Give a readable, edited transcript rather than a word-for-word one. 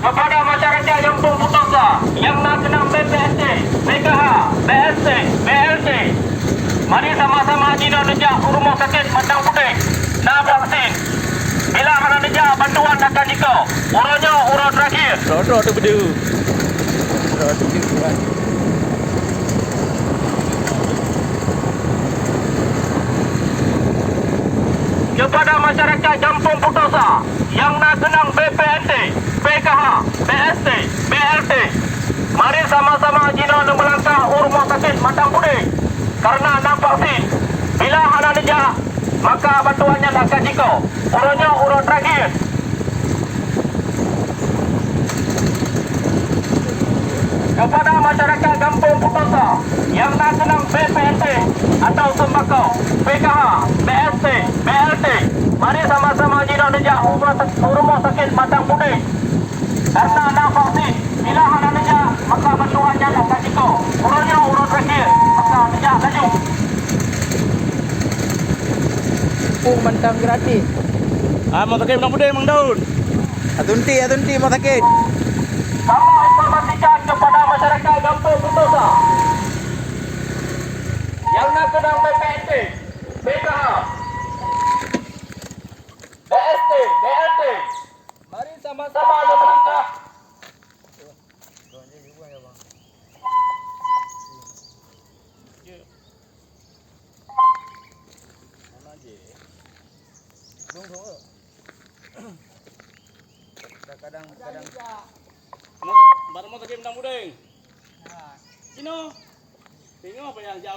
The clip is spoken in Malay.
kepada masyarakat yang berpuasa yang nak kenang BPST, PKH, BST, BLT. Mari sama-sama Jino Nejak Rumah Sakit Matang Putih nak vaksin. Bila mana Nejak bantuan akan jika urutnya urut terakhir. Rodo tu bedu. Rodo tu buat. Kepada masyarakat Jampung Putosa yang nak kenang BPNT, PKH, BST, BLT. Mari sama-sama Jino melangkah Rumah Sakit Matang Putih karena nak vaksin. Bila hana Nejak maka bantuannya akan jika urutnya urut terakhir. Kepada masyarakat Kampung Putosa yang nak kenang BPNT atau sembako, PKH, BST, BLT, mari sama-sama Jino Nejak Rumah Sakit Matang Putih karena nak vaksin. Bila hana Nejak maka bantuannya akan jika urutnya urut terakhir, maka Nejak laju. Mantap gratis. Mau sakit Matang Putih Mang Daun. Atunti mau sakit. Kami informasikan kepada masyarakat Kampung Putosa yang nak kenang BPNT, PKH, BST, BLT. Mari sama-sama melangkah. Kadang-kadang Baru mau sakit Matang Putih. Cino. Tengok apa yang jauh.